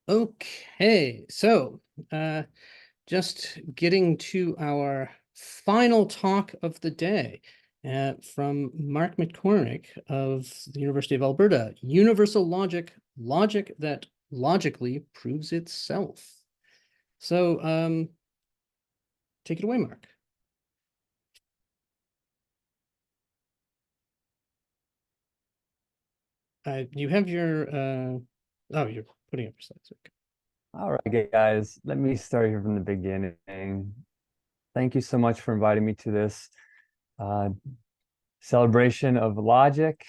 Okay, so just getting to our final talk of the day from Mark McCormack of the University of Alberta, Universal Logic, Logic that Logically Proves Itself. So take it away, Mark. You have your, oh, you're putting up your slides. Okay. All right, guys, let me start here from the beginning. Thank you so much for inviting me to this uh, celebration of logic.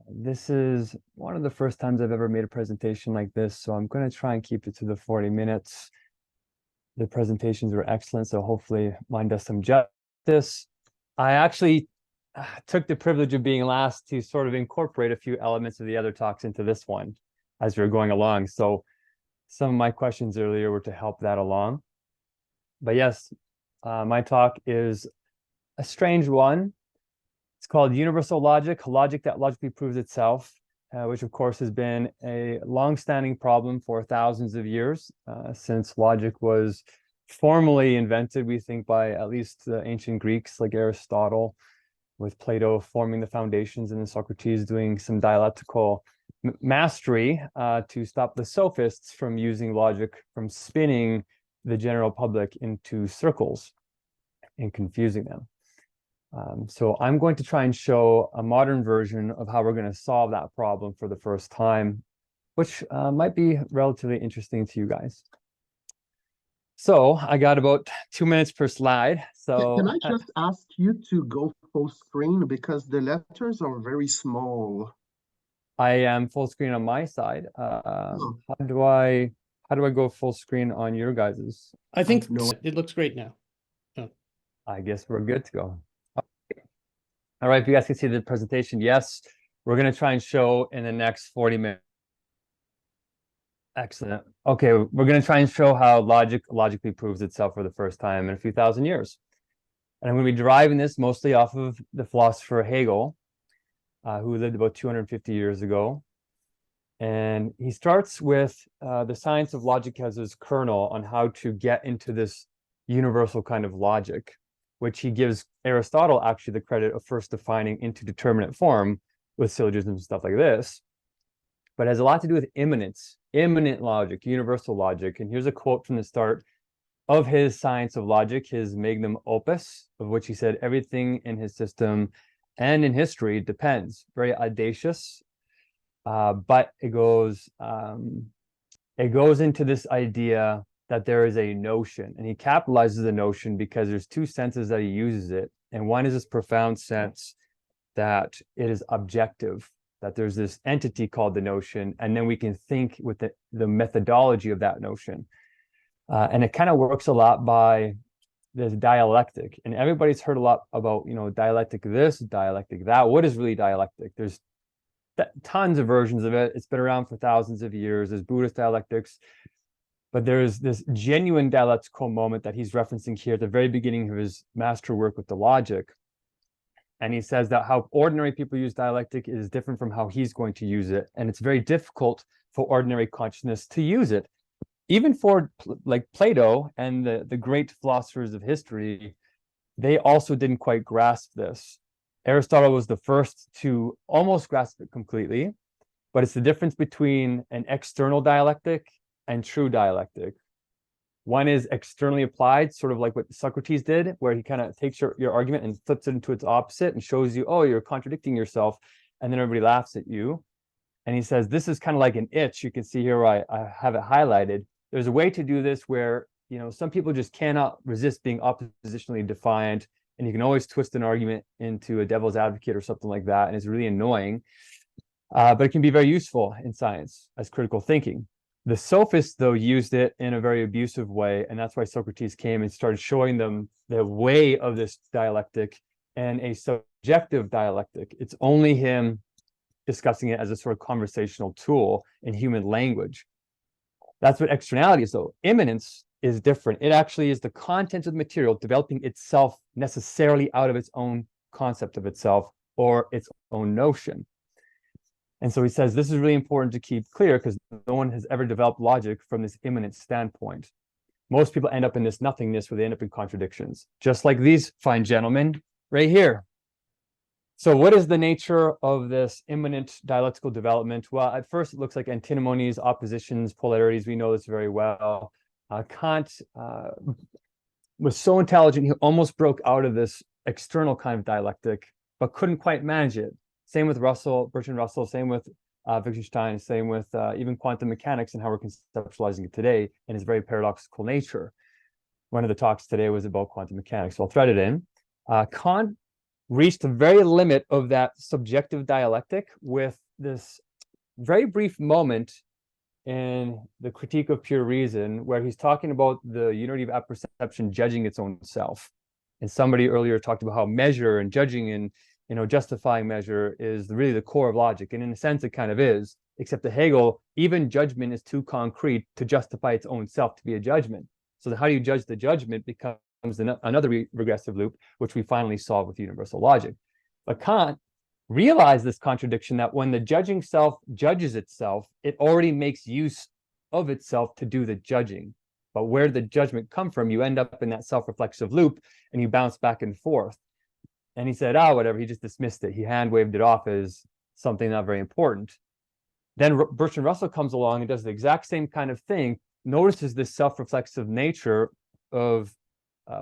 This is one of the first times I've ever made a presentation like this, so I'm going to try and keep it to the 40 minutes. The presentations were excellent, so hopefully mine does some justice. I actually took the privilege of being last to sort of incorporate a few elements of the other talks into this one as we were going along. So some of my questions earlier were to help that along. But yes, my talk is a strange one. It's called Universal Logic, Logic that Logically Proves Itself, which of course has been a long-standing problem for thousands of years, since logic was formally invented, we think, by at least the ancient Greeks like Aristotle, with Plato forming the foundations and then Socrates doing some dialectical mastery to stop the sophists from using logic, from spinning the general public into circles and confusing them. So I'm going to try and show a modern version of how we're going to solve that problem for the first time, which might be relatively interesting to you guys. So I got about 2 minutes per slide. So Can I just ask you to go full screen because the letters are very small? I am full screen on my side. Oh, How do I go full screen on your guys's? I think no. it looks great now. Oh. I guess we're good to go. All right, if you guys can see the presentation, yes, we're going to try and show in the next 40 minutes. Excellent. Okay, we're going to try and show how logic logically proves itself for the first time in a few thousand years. And I'm going to be deriving this mostly off of the philosopher Hegel, who lived about 250 years ago. And he starts with the science of logic as his kernel on how to get into this universal kind of logic, which he gives Aristotle actually the credit of first defining into determinate form with syllogisms and stuff like this. But it has a lot to do with immanence, immanent logic, universal logic. And here's a quote from the start of his Science of Logic, his magnum opus, of which he said everything in his system and in history depends. Very audacious, but it goes into this idea that there is a notion, and he capitalizes the notion because there's two senses that he uses it. And one is this profound sense that it is objective, that there's this entity called the notion, and then we can think with the methodology of that notion. And it kind of works a lot by this dialectic. And everybody's heard a lot about, dialectic this, dialectic that. What is really dialectic? There's tons of versions of it. It's been around for thousands of years. There's Buddhist dialectics. But there's this genuine dialectical moment that he's referencing here at the very beginning of his masterwork with the logic. And he says that how ordinary people use dialectic is different from how he's going to use it. And it's very difficult for ordinary consciousness to use it. Even for like Plato and the great philosophers of history, they also didn't quite grasp this. Aristotle was the first to almost grasp it completely, but it's the difference between an external dialectic and true dialectic. One is externally applied, sort of like what Socrates did, where he kind of takes your argument and flips it into its opposite and shows you, oh, you're contradicting yourself, and then everybody laughs at you. And he says, this is kind of like an itch. You can see here where I have it highlighted. There's a way to do this where, some people just cannot resist being oppositionally defiant, and you can always twist an argument into a devil's advocate or something like that, and it's really annoying. But it can be very useful in science as critical thinking. The sophists, though, used it in a very abusive way, and that's why Socrates came and started showing them the way of this dialectic and a subjective dialectic. It's only him discussing it as a sort of conversational tool in human language. That's what externality is, though. Immanence is different. It actually is the content of the material developing itself necessarily out of its own concept of itself or its own notion. And so he says, this is really important to keep clear because no one has ever developed logic from this immanent standpoint. Most people end up in this nothingness where they end up in contradictions, just like these fine gentlemen right here. So what is the nature of this immanent dialectical development? Well, at first it looks like antinomies, oppositions, polarities. We know this very well. Kant was so intelligent, he almost broke out of this external kind of dialectic, but couldn't quite manage it. Same with Russell, Bertrand Russell, same with Wittgenstein, same with even quantum mechanics and how we're conceptualizing it today in its very paradoxical nature. One of the talks today was about quantum mechanics, so I'll thread it in. Kant reached the very limit of that subjective dialectic with this very brief moment in the Critique of Pure Reason, where he's talking about the unity of apperception judging its own self. And somebody earlier talked about how measure and judging and justifying measure is really the core of logic. And in a sense, it kind of is, except to Hegel, even judgment is too concrete to justify its own self to be a judgment. So how do you judge the judgment becomes another regressive loop, which we finally solve with universal logic. But Kant realized this contradiction that when the judging self judges itself, it already makes use of itself to do the judging. But where did the judgment come from? You end up in that self-reflexive loop and you bounce back and forth. And he said, whatever, he just dismissed it. He hand-waved it off as something not very important. Then Bertrand Russell comes along and does the exact same kind of thing, notices this self-reflexive nature of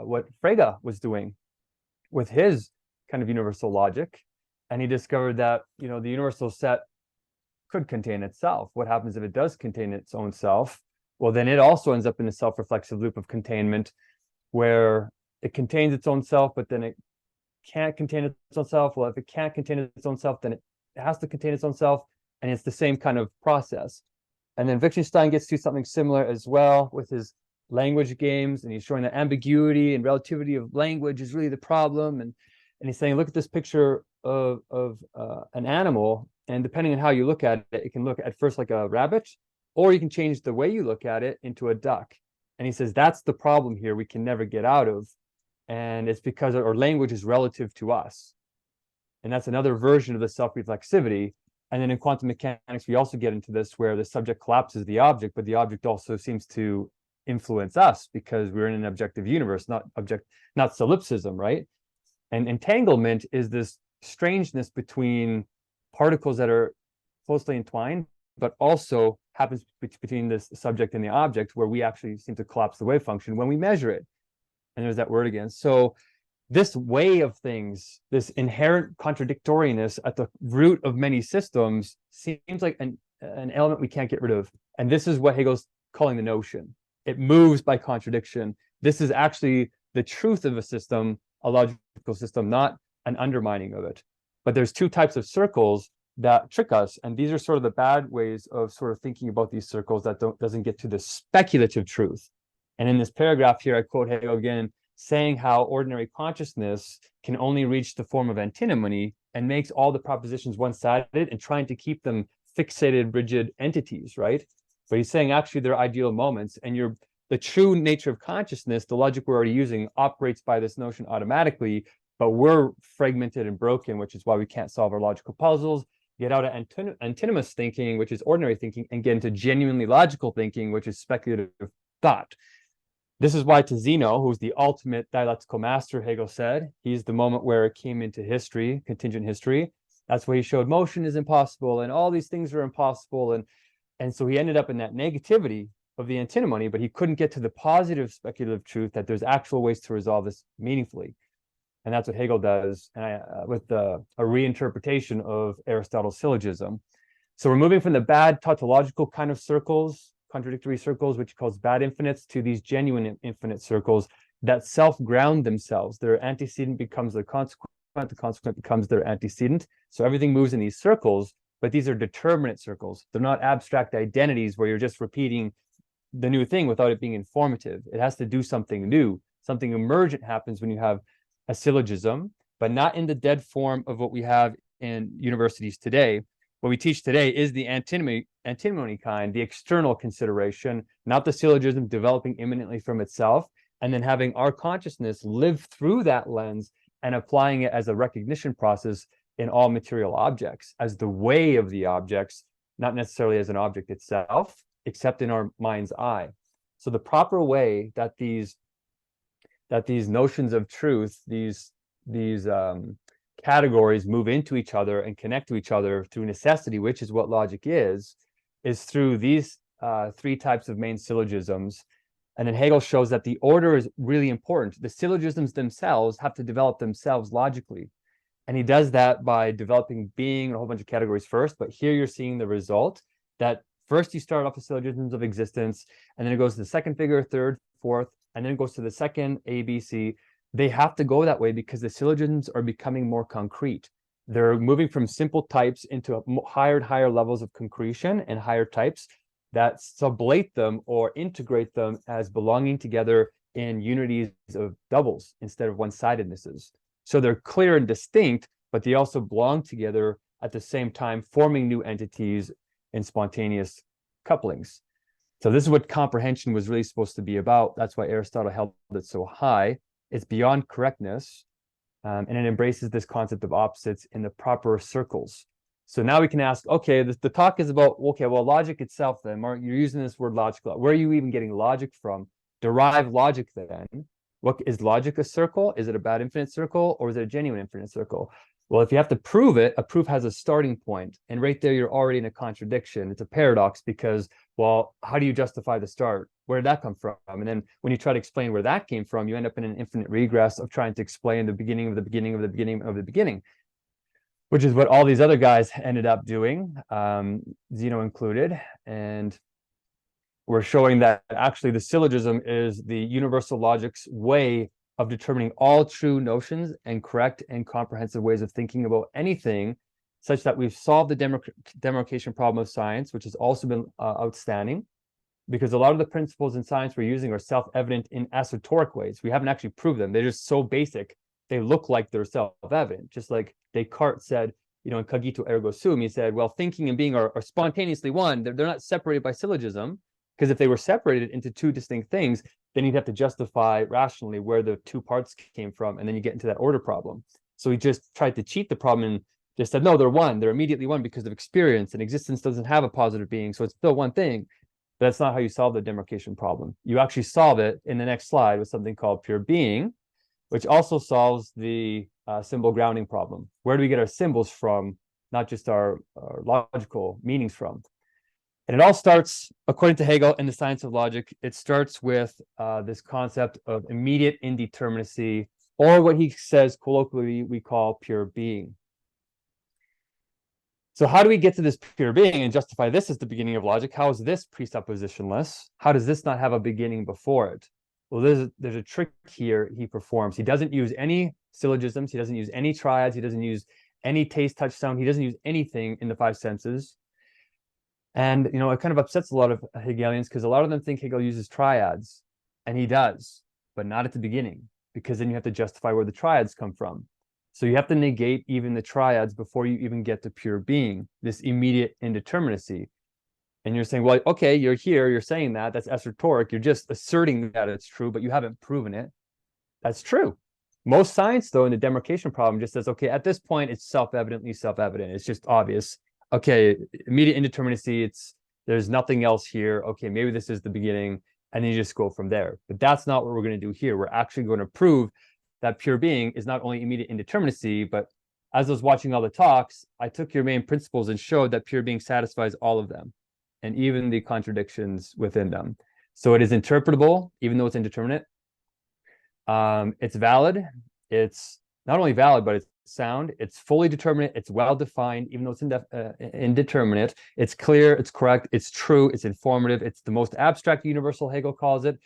what Frege was doing with his kind of universal logic. And he discovered that, the universal set could contain itself. What happens if it does contain its own self? Well, then it also ends up in a self-reflexive loop of containment where it contains its own self, but then it can't contain its own self. Well, if it can't contain its own self, then it has to contain its own self. And it's the same kind of process. And then Wittgenstein gets to something similar as well with his language games, and he's showing that ambiguity and relativity of language is really the problem. And he's saying, look at this picture of an animal, and depending on how you look at it, it can look at first like a rabbit, or you can change the way you look at it into a duck. And he says that's the problem here we can never get out of, and it's because our language is relative to us. And that's another version of the self-reflexivity. And then in quantum mechanics, we also get into this where the subject collapses the object, but the object also seems to influence us because we're in an objective universe, not solipsism, right? And entanglement is this strangeness between particles that are closely entwined, but also happens between this subject and the object, where we actually seem to collapse the wave function when we measure it. And there's that word again. So this way of things, this inherent contradictoriness at the root of many systems seems like an element we can't get rid of. And this is what Hegel's calling the notion. It moves by contradiction. This is actually the truth of a system, a logical system, not an undermining of it. But there's two types of circles that trick us. And these are sort of the bad ways of sort of thinking about these circles that doesn't get to the speculative truth. And in this paragraph here, I quote Hegel again, saying how ordinary consciousness can only reach the form of antinomony and makes all the propositions one-sided and trying to keep them fixated, rigid entities, right? But he's saying actually they're ideal moments, and the true nature of consciousness, the logic we're already using, operates by this notion automatically, but we're fragmented and broken, which is why we can't solve our logical puzzles, get out of antinomous thinking, which is ordinary thinking, and get into genuinely logical thinking, which is speculative thought. This is why to Zeno, who's the ultimate dialectical master, Hegel said, he's the moment where it came into history, contingent history. That's where he showed motion is impossible and all these things are impossible. And so he ended up in that negativity of the antinomony, but he couldn't get to the positive speculative truth that there's actual ways to resolve this meaningfully. And that's what Hegel does with a reinterpretation of Aristotle's syllogism. So we're moving from the bad tautological kind of circles, contradictory circles, which he calls bad infinites, to these genuine infinite circles that self-ground themselves. Their antecedent becomes their consequent, the consequent becomes their antecedent. So everything moves in these circles, but these are determinate circles. They're not abstract identities where you're just repeating the new thing without it being informative. It has to do something new. Something emergent happens when you have a syllogism, but not in the dead form of what we have in universities today. What we teach today is the antinomony kind, the external consideration, not the syllogism developing immanently from itself, and then having our consciousness live through that lens and applying it as a recognition process in all material objects as the way of the objects, not necessarily as an object itself, except in our mind's eye. So the proper way that these notions of truth, these categories move into each other and connect to each other through necessity, which is what logic is through these three types of main syllogisms. And then Hegel shows that the order is really important. The syllogisms themselves have to develop themselves logically. And he does that by developing being and a whole bunch of categories first. But here you're seeing the result that first you start off with syllogisms of existence, and then it goes to the second figure, third, fourth, and then it goes to the second A, B, C. They have to go that way because the syllogisms are becoming more concrete. They're moving from simple types into higher and higher levels of concretion and higher types that sublate them or integrate them as belonging together in unities of doubles instead of one-sidednesses. So they're clear and distinct, but they also belong together at the same time, forming new entities in spontaneous couplings. So this is what comprehension was really supposed to be about. That's why Aristotle held it so high. It's beyond correctness, and it embraces this concept of opposites in the proper circles. So now we can ask, okay, the talk is about, okay, well, logic itself then, Mark, you're using this word logic. Where are you even getting logic from? Derive logic then. What is logic, a circle? Is it a bad infinite circle, or is it a genuine infinite circle? Well, if you have to prove it, a proof has a starting point. And right there, you're already in a contradiction. It's a paradox because, well, how do you justify the start? Where did that come from? And then when you try to explain where that came from, you end up in an infinite regress of trying to explain the beginning of the beginning of the beginning of the beginning, which is what all these other guys ended up doing, Zeno included. And we're showing that actually the syllogism is the universal logic's way of determining all true notions and correct and comprehensive ways of thinking about anything, such that we've solved the demarcation problem of science, which has also been outstanding, because a lot of the principles in science we're using are self-evident in esoteric ways. We haven't actually proved them. They're just so basic, they look like they're self-evident. Just like Descartes said, you know, in Cogito ergo sum, he said, well, thinking and being are spontaneously one. They're not separated by syllogism, because if they were separated into two distinct things, then you'd have to justify rationally where the two parts came from, and then you get into that order problem. So he just tried to cheat the problem and just said, no, they're one. They're immediately one because of experience, and existence doesn't have a positive being, so it's still one thing. But that's not how you solve the demarcation problem. You actually solve it in the next slide with something called pure being, which also solves the symbol grounding problem. Where do we get our symbols from, not just our logical meanings from? And it all starts, according to Hegel in the science of logic, it starts with this concept of immediate indeterminacy, or what he says colloquially we call pure being. So how do we get to this pure being and justify this as the beginning of logic? How is this presuppositionless? How does this not have a beginning before it? Well, there's a trick here he performs. He doesn't use any syllogisms. He doesn't use any triads. He doesn't use any taste, touch, sound. He doesn't use anything in the five senses. And, you know, it kind of upsets a lot of Hegelians because a lot of them think Hegel uses triads, and he does, but not at the beginning, because then you have to justify where the triads come from. So you have to negate even the triads before you even get to pure being, this immediate indeterminacy. And you're saying, well, okay, you're here, you're saying that's esoteric, you're just asserting that it's true, but you haven't proven it. That's true. Most science, though, in the demarcation problem just says, okay, at this point, it's self-evidently self-evident. It's just obvious. Okay, immediate indeterminacy, there's nothing else here. Okay, maybe this is the beginning, and then you just go from there. But that's not what we're going to do here. We're actually going to prove that pure being is not only immediate indeterminacy, but as I was watching all the talks, I took your main principles and showed that pure being satisfies all of them, and even the contradictions within them. So it is interpretable, even though it's indeterminate. It's valid. It's not only valid, but it's sound. It's fully determinate. It's well-defined, even though it's indeterminate. It's clear. It's correct. It's true. It's informative. It's the most abstract universal, Hegel calls it.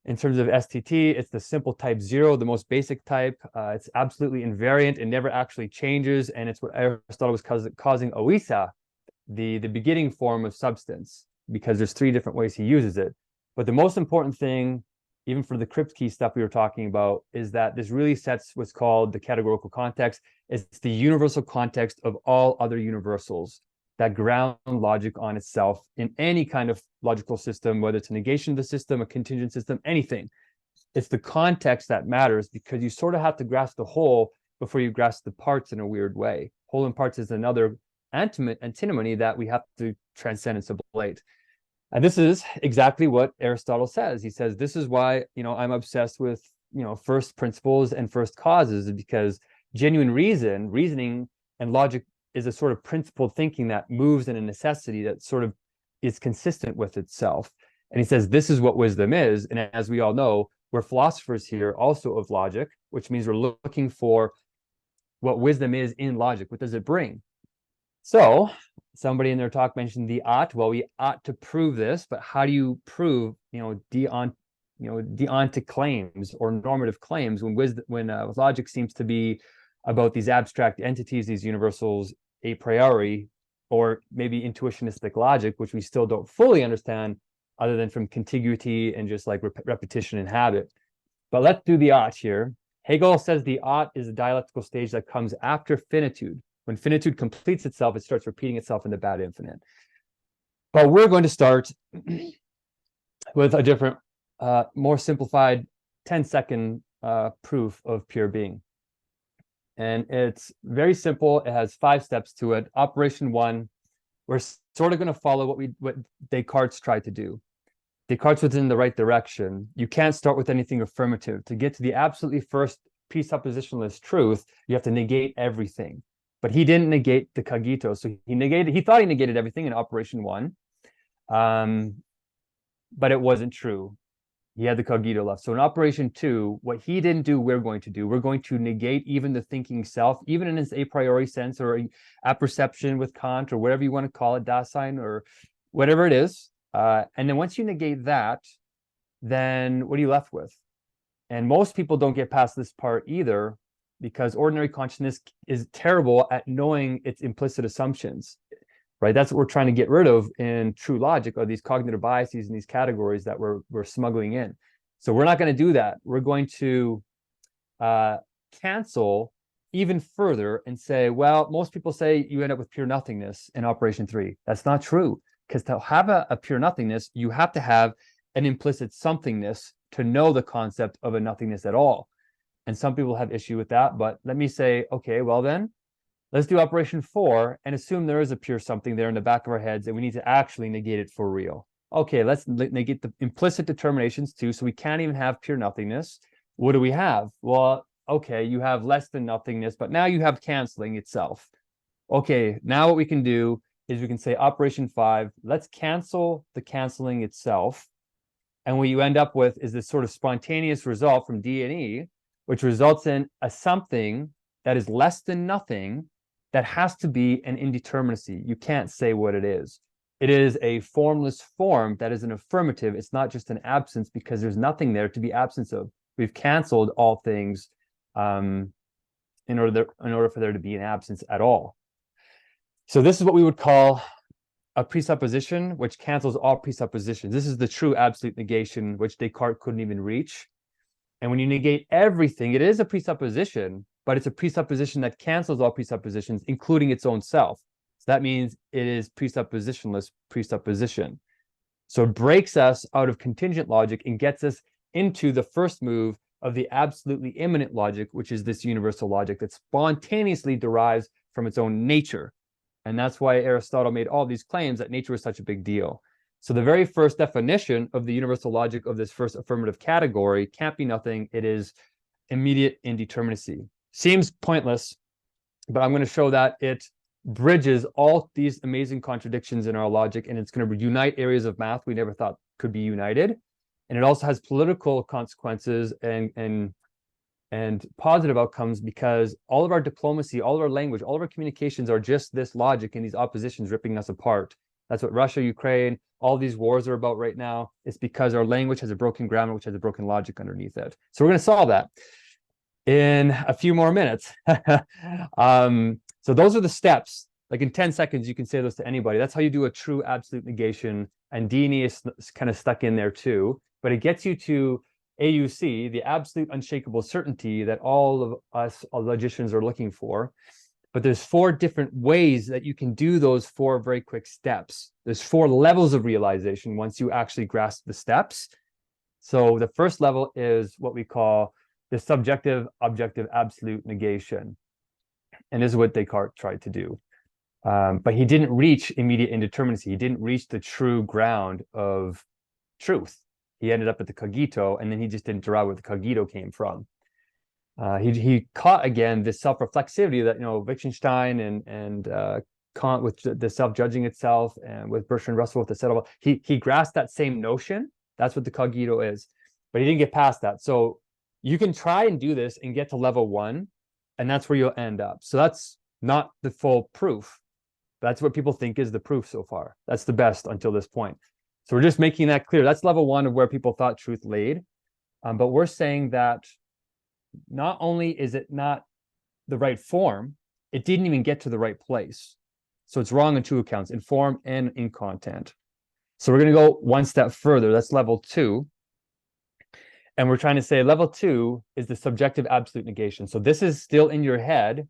In terms of STT, it's the simple type 0, the most basic type. It's absolutely invariant. It never actually changes. And it's what Aristotle was causing oisa, the beginning form of substance, because there's 3 different ways he uses it. But the most important thing, even for the Kripke stuff we were talking about, is that this really sets what's called the categorical context. It's the universal context of all other universals that ground logic on itself in any kind of logical system, whether it's a negation of the system, a contingent system, anything. It's the context that matters, because you sort of have to grasp the whole before you grasp the parts in a weird way. Whole and parts is another antinomy that we have to transcend and sublate. And this is exactly what Aristotle says. He says, this is why, I'm obsessed with, first principles and first causes, because genuine reasoning and logic is a sort of principled thinking that moves in a necessity that sort of is consistent with itself. And he says, this is what wisdom is. And as we all know, we're philosophers here also of logic, which means we're looking for what wisdom is in logic. What does it bring? So somebody in their talk mentioned the ought. Well, we ought to prove this, but how do you prove, deontic claims or normative claims when logic seems to be about these abstract entities, these universals a priori, or maybe intuitionistic logic, which we still don't fully understand other than from contiguity and just like repetition and habit. But let's do the ought here. Hegel says the ought is a dialectical stage that comes after finitude. When finitude completes itself, it starts repeating itself in the bad infinite. But we're going to start with a different, more simplified 10-second proof of pure being. And it's very simple. It has 5 steps to it. Operation 1, we're sort of going to follow what Descartes tried to do. Descartes was in the right direction. You can't start with anything affirmative. To get to the absolutely first presuppositionalist truth, you have to negate everything. But he didn't negate the cogito. So he thought he negated everything in Operation 1. But it wasn't true. He had the cogito left. So in Operation 2, what he didn't do, we're going to do. We're going to negate even the thinking self, even in its a priori sense or apperception with Kant or whatever you want to call it, Dasein or whatever it is. And then once you negate that, then what are you left with? And most people don't get past this part either, because ordinary consciousness is terrible at knowing its implicit assumptions, right? That's what we're trying to get rid of in true logic, are these cognitive biases and these categories that we're smuggling in. So we're not going to do that. We're going to cancel even further and say, well, most people say you end up with pure nothingness in Operation 3. That's not true, because to have a pure nothingness, you have to have an implicit somethingness to know the concept of a nothingness at all. And some people have issue with that, but let me say, okay, well then, let's do Operation 4 and assume there is a pure something there in the back of our heads and we need to actually negate it for real. Okay, let's negate the implicit determinations too, so we can't even have pure nothingness. What do we have? Well, okay, you have less than nothingness, but now you have canceling itself. Okay, now what we can do is we can say Operation 5, let's cancel the canceling itself. And what you end up with is this sort of spontaneous result from D and E, which results in a something that is less than nothing that has to be an indeterminacy. You can't say what it is. It is a formless form that is an affirmative. It's not just an absence, because there's nothing there to be absence of. We've canceled all things in order for there to be an absence at all. So this is what we would call a presupposition, which cancels all presuppositions. This is the true absolute negation, which Descartes couldn't even reach. And when you negate everything, it is a presupposition, but it's a presupposition that cancels all presuppositions, including its own self. So that means it is presuppositionless presupposition. So it breaks us out of contingent logic and gets us into the first move of the absolutely immanent logic, which is this universal logic that spontaneously derives from its own nature. And that's why Aristotle made all these claims that nature was such a big deal. So the very first definition of the universal logic of this first affirmative category can't be nothing. It is immediate indeterminacy. Seems pointless, but I'm going to show that it bridges all these amazing contradictions in our logic, and it's going to unite areas of math we never thought could be united. And it also has political consequences and positive outcomes, because all of our diplomacy, all of our language, all of our communications are just this logic and these oppositions ripping us apart. That's what Russia, Ukraine, all these wars are about right now. It's because our language has a broken grammar, which has a broken logic underneath it. So we're going to solve that in a few more minutes. So those are the steps. Like in 10 seconds, you can say those to anybody. That's how you do a true absolute negation. And Dini is kind of stuck in there too. But it gets you to AUC, the absolute unshakable certainty that all of us logicians are looking for. But there's 4 different ways that you can do those 4 very quick steps. There's 4 levels of realization once you actually grasp the steps. So the first level is what we call the subjective, objective, absolute negation. And this is what Descartes tried to do. But he didn't reach immediate indeterminacy. He didn't reach the true ground of truth. He ended up at the cogito, and then he just didn't derive where the cogito came from. He caught again this self-reflexivity that, you know, Wittgenstein and Kant with the self-judging itself, and with Bertrand Russell with the settle. He grasped that same notion. That's what the cogito is, but he didn't get past that. So you can try and do this and get to level 1, and that's where you'll end up. So that's not the full proof. That's what people think is the proof so far. That's the best until this point. So we're just making that clear. That's level 1 of where people thought truth laid. But we're saying that not only is it not the right form, it didn't even get to the right place. So it's wrong on 2 accounts, in form and in content. So we're going to go one step further. That's level 2. And we're trying to say level 2 is the subjective absolute negation. So this is still in your head.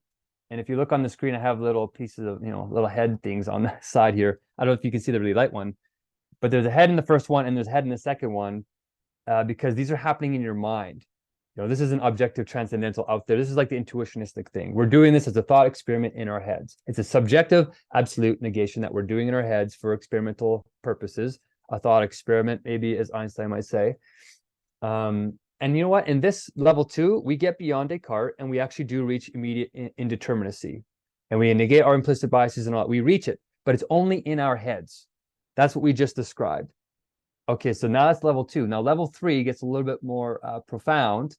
And if you look on the screen, I have little pieces of, you know, little head things on the side here. I don't know if you can see the really light one, but there's a head in the first one and there's a head in the second one, because these are happening in your mind. You know, this is an objective transcendental out there. This is like the intuitionistic thing. We're doing this as a thought experiment in our heads. It's a subjective absolute negation that we're doing in our heads for experimental purposes. A thought experiment, maybe, as Einstein might say. And you know what? In this level 2, we get beyond Descartes and we actually do reach immediate indeterminacy. And we negate our implicit biases and all that. We reach it, but it's only in our heads. That's what we just described. Okay, so now that's level 2. Now level 3 gets a little bit more profound.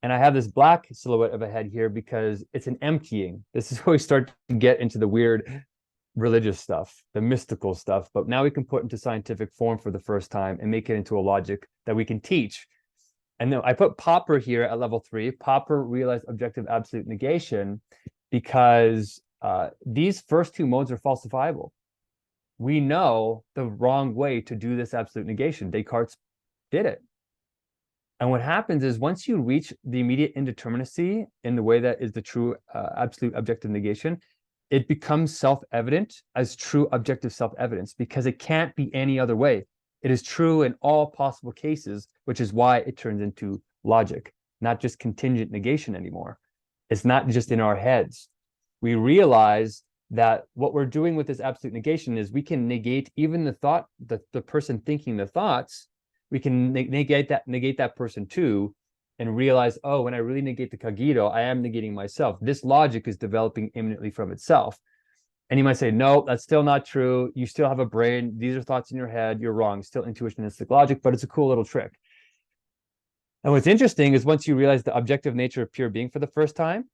And I have this black silhouette of a head here because it's an emptying. This is where we start to get into the weird religious stuff, the mystical stuff. But now we can put into scientific form for the first time and make it into a logic that we can teach. And then I put Popper here at level 3. Popper realized objective absolute negation because these first 2 modes are falsifiable. We know the wrong way to do this absolute negation. Descartes did it. And what happens is once you reach the immediate indeterminacy in the way that is the true absolute objective negation, it becomes self-evident as true objective self-evidence because it can't be any other way. It is true in all possible cases, which is why it turns into logic, not just contingent negation anymore. It's not just in our heads. We realize that what we're doing with this absolute negation is we can negate even the thought, the person thinking the thoughts. We can negate that person too, and realize, oh, when I really negate the cogito, I am negating myself. This logic is developing immanently from itself. And you might say, no, that's still not true. You still have a brain. These are thoughts in your head. You're wrong. Still intuitionistic logic, but it's a cool little trick. And what's interesting is once you realize the objective nature of pure being for the first time,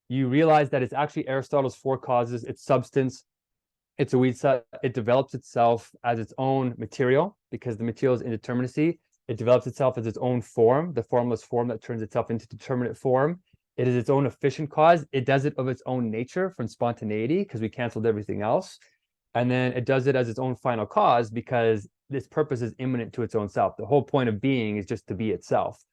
you realize that it's actually Aristotle's 4 causes, its substance. It's a weed set. It develops itself as its own material because the material is indeterminacy. It develops itself as its own form, the formless form that turns itself into determinate form. It is its own efficient cause. It does it of its own nature from spontaneity because we canceled everything else. And then it does it as its own final cause because this purpose is immanent to its own self. The whole point of being is just to be itself.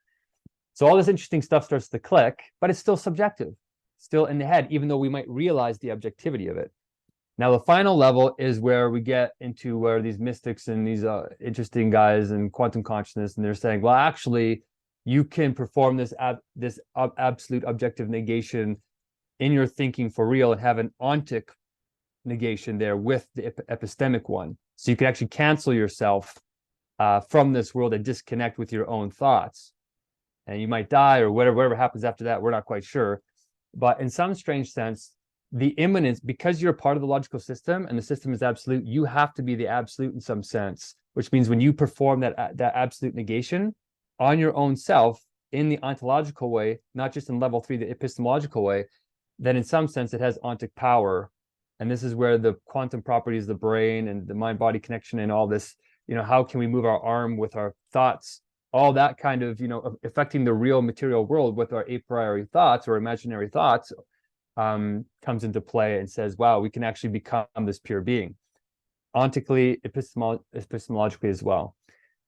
So all this interesting stuff starts to click, but it's still subjective, still in the head, even though we might realize the objectivity of it. Now, the final level is where we get into where these mystics and these interesting guys in quantum consciousness, and they're saying, well, actually, you can perform this absolute objective negation in your thinking for real and have an ontic negation there with the epistemic one. So you can actually cancel yourself from this world and disconnect with your own thoughts. And you might die or whatever happens after that, we're not quite sure. But in some strange sense, the immanence, because you're part of the logical system and the system is absolute, you have to be the absolute in some sense, which means when you perform that absolute negation on your own self in the ontological way, not just in level 3, the epistemological way, then in some sense it has ontic power. And this is where the quantum properties of the brain and the mind-body connection and all this, you know, how can we move our arm with our thoughts, all that kind of, you know, affecting the real material world with our a priori thoughts or imaginary thoughts, comes into play and says, wow, we can actually become this pure being, ontically, epistemologically as well.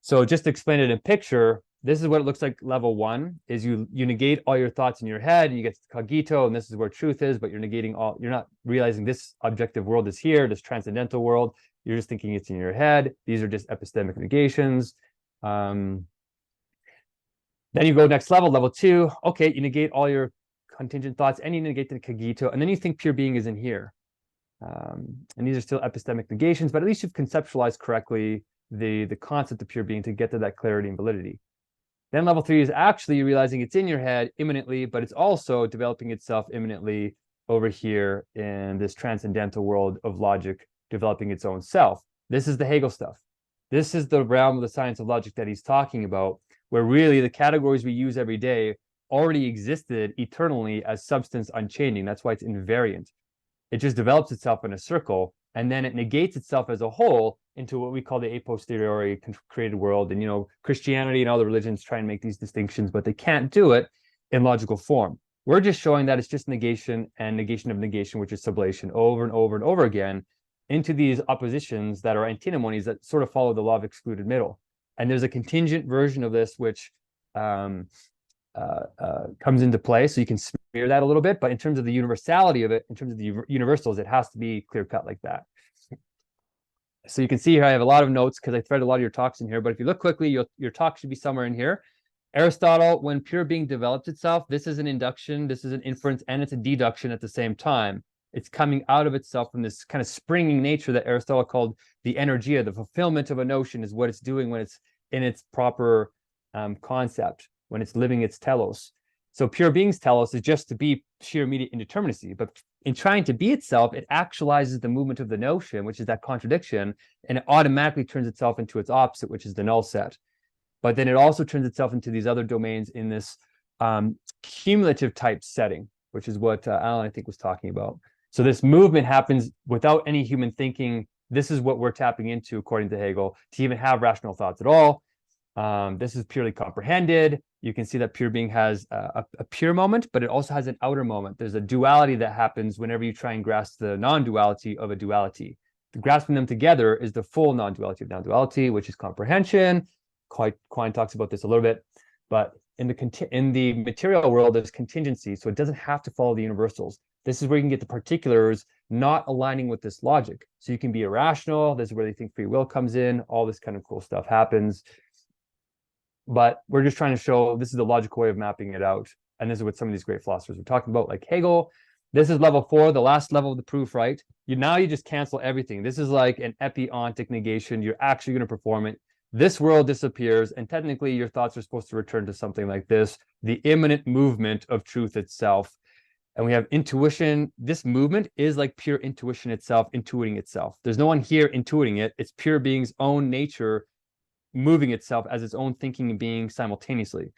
So just to explain it in picture, this is what it looks like. Level 1 is you negate all your thoughts in your head, and you get to cogito, and this is where truth is, but you're negating all, you're not realizing this objective world is here, this transcendental world. You're just thinking it's in your head. These are just epistemic negations. Then you go next level, level 2. Okay, you negate all your contingent thoughts and you negate the cogito, and then you think pure being is in here. And these are still epistemic negations, but at least you've conceptualized correctly the concept of pure being to get to that clarity and validity. Then level 3 is actually realizing it's in your head imminently, but it's also developing itself imminently over here in this transcendental world of logic, developing its own self. This is the Hegel stuff. This is the realm of the science of logic that he's talking about, where really the categories we use every day already existed eternally as substance unchanging. That's why it's invariant. It just develops itself in a circle, and then it negates itself as a whole into what we call the a posteriori created world. And, you know, Christianity and other religions try and make these distinctions, but they can't do it in logical form. We're just showing that it's just negation and negation of negation, which is sublation, over and over and over again into these oppositions that are antinomies that sort of follow the law of excluded middle. And there's a contingent version of this, which comes into play. So you can smear that a little bit, but in terms of the universality of it, in terms of the universals, it has to be clear cut like that. So you can see here, I have a lot of notes because I thread a lot of your talks in here, but if you look quickly, your talk should be somewhere in here. Aristotle, when pure being developed itself, this is an induction, this is an inference, and it's a deduction at the same time. It's coming out of itself from this kind of springing nature that Aristotle called the energia. The fulfillment of a notion is what it's doing when it's in its proper concept, when it's living its telos. So pure being's telos is just to be sheer immediate indeterminacy, but in trying to be itself, it actualizes the movement of the notion, which is that contradiction, and it automatically turns itself into its opposite, which is the null set. But then it also turns itself into these other domains in this cumulative type setting, which is what Alan, I think, was talking about. So this movement happens without any human thinking. This is what we're tapping into, according to Hegel, to even have rational thoughts at all. This is purely comprehended. You can see that pure being has a pure moment, but it also has an outer moment. There's a duality that happens whenever you try and grasp the non-duality of a duality. Grasping them together is the full non-duality of non-duality, which is comprehension. Quine talks about this a little bit, but in the material world, there's contingency, so it doesn't have to follow the universals. This is where you can get the particulars not aligning with this logic. So you can be irrational. This is where they think free will comes in. All this kind of cool stuff happens. But we're just trying to show this is the logical way of mapping it out. And this is what some of these great philosophers are talking about, like Hegel. This is level 4, the last level of the proof, right? Now you just cancel everything. This is like an epiontic negation. You're actually going to perform it. This world disappears, and technically your thoughts are supposed to return to something like this, the immanent movement of truth itself. And we have intuition. This movement is like pure intuition itself, intuiting itself. There's no one here intuiting it. It's pure being's own nature moving itself as its own thinking and being simultaneously.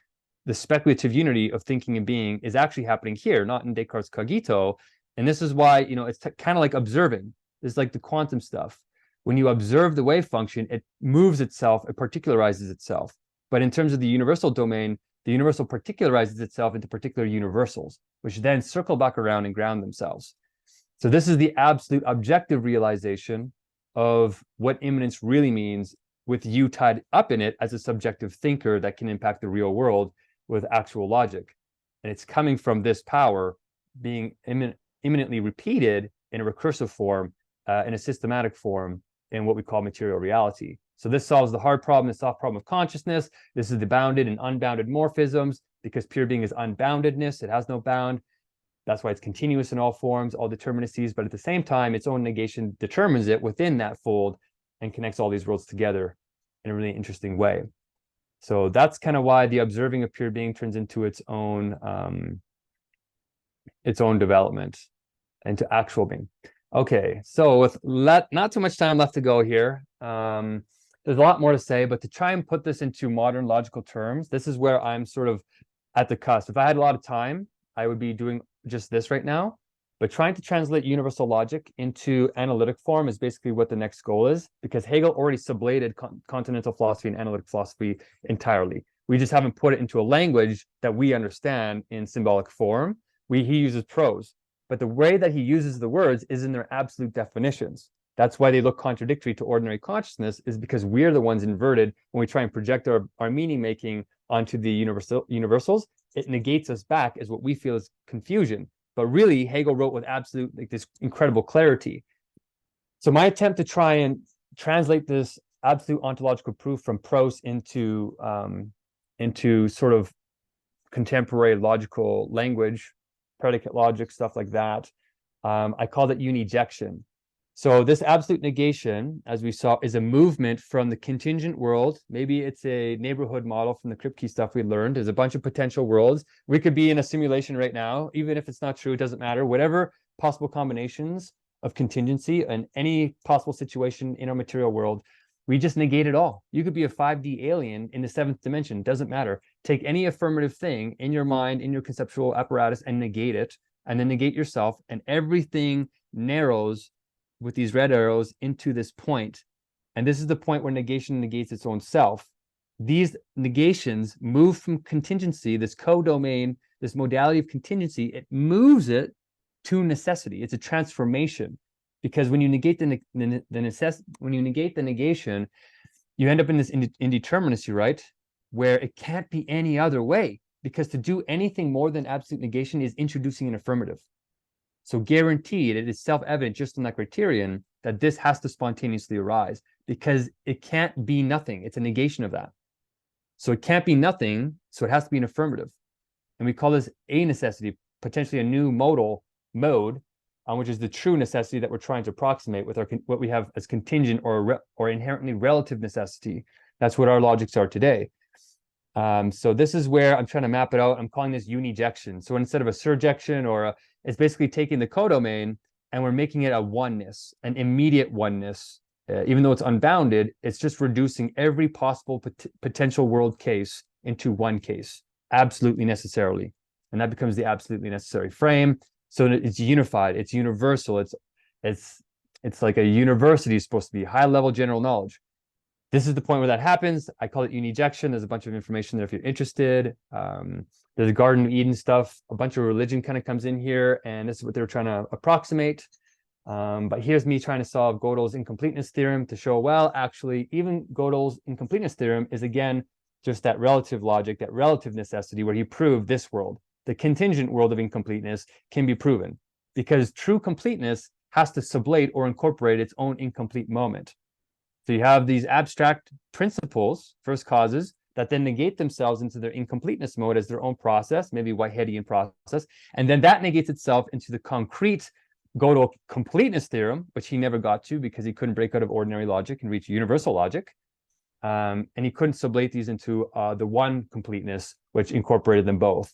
The speculative unity of thinking and being is actually happening here, not in Descartes' cogito. And this is why, you know, it's kind of like observing. It's like the quantum stuff. When you observe the wave function, it moves itself, it particularizes itself. But in terms of the universal domain, the universal particularizes itself into particular universals, which then circle back around and ground themselves. So this is the absolute objective realization of what immanence really means, with you tied up in it as a subjective thinker that can impact the real world with actual logic. And it's coming from this power being imminently repeated in a recursive form, in a systematic form, in what we call material reality. So this solves the hard problem, the soft problem of consciousness. This is the bounded and unbounded morphisms, because pure being is unboundedness. It has no bound. That's why it's continuous in all forms, all determinacies, but at the same time, its own negation determines it within that fold and connects all these worlds together in a really interesting way. So that's kind of why the observing of pure being turns into its own development into actual being. Okay, so with not too much time left to go here, there's a lot more to say, but to try and put this into modern logical terms, this is where I'm sort of at the cusp. If I had a lot of time, I would be doing just this right now, but trying to translate universal logic into analytic form is basically what the next goal is, because Hegel already sublated continental philosophy and analytic philosophy entirely. We just haven't put it into a language that we understand in symbolic form. He uses prose, but the way that he uses the words is in their absolute definitions. That's why they look contradictory to ordinary consciousness, is because we're the ones inverted when we try and project our meaning making onto the universals. It negates us back as what we feel is confusion. But really, Hegel wrote with absolute, like, this incredible clarity. So my attempt to try and translate this absolute ontological proof from prose into sort of contemporary logical language, predicate logic, stuff like that. I called it unijection. So this absolute negation, as we saw, is a movement from the contingent world. Maybe it's a neighborhood model from the Kripke stuff we learned. There's a bunch of potential worlds. We could be in a simulation right now. Even if it's not true, it doesn't matter. Whatever possible combinations of contingency and any possible situation in our material world, we just negate it all. You could be a 5D alien in the 7th dimension. Doesn't matter. Take any affirmative thing in your mind, in your conceptual apparatus, and negate it, and then negate yourself, and everything narrows with these red arrows into this point. And this is the point where negation negates its own self. These negations move from contingency, this co-domain, this modality of contingency, it moves it to necessity. It's a transformation, because when you negate the negation, you end up in this indeterminacy, right? Where it can't be any other way, because to do anything more than absolute negation is introducing an affirmative. So guaranteed, it is self-evident just in that criterion that this has to spontaneously arise, because it can't be nothing. It's a negation of that. So it can't be nothing, so it has to be an affirmative. And we call this a necessity, potentially a new mode, which is the true necessity that we're trying to approximate with what we have as contingent or inherently relative necessity. That's what our logics are today. So this is where I'm trying to map it out. I'm calling this unijection. So instead of a surjection it's basically taking the codomain and we're making it a oneness, an immediate oneness. Even though it's unbounded, it's just reducing every possible potential world case into one case, absolutely necessarily. And that becomes the absolutely necessary frame. So it's unified, it's universal, it's like a university is supposed to be, high level general knowledge. This is the point where that happens. I call it unijection. There's a bunch of information there if you're interested. There's Garden of Eden stuff. A bunch of religion kind of comes in here, and this is what they were trying to approximate. But here's me trying to solve Gödel's incompleteness theorem to show, well, actually, even Gödel's incompleteness theorem is, again, just that relative logic, that relative necessity, where he proved this world, the contingent world of incompleteness, can be proven, because true completeness has to sublate or incorporate its own incomplete moment. So you have these abstract principles, first causes, that then negate themselves into their incompleteness mode as their own process, maybe Whiteheadian process, and then that negates itself into the concrete Gödel completeness theorem, which he never got to because he couldn't break out of ordinary logic and reach universal logic. And he couldn't sublate these into the one completeness, which incorporated them both.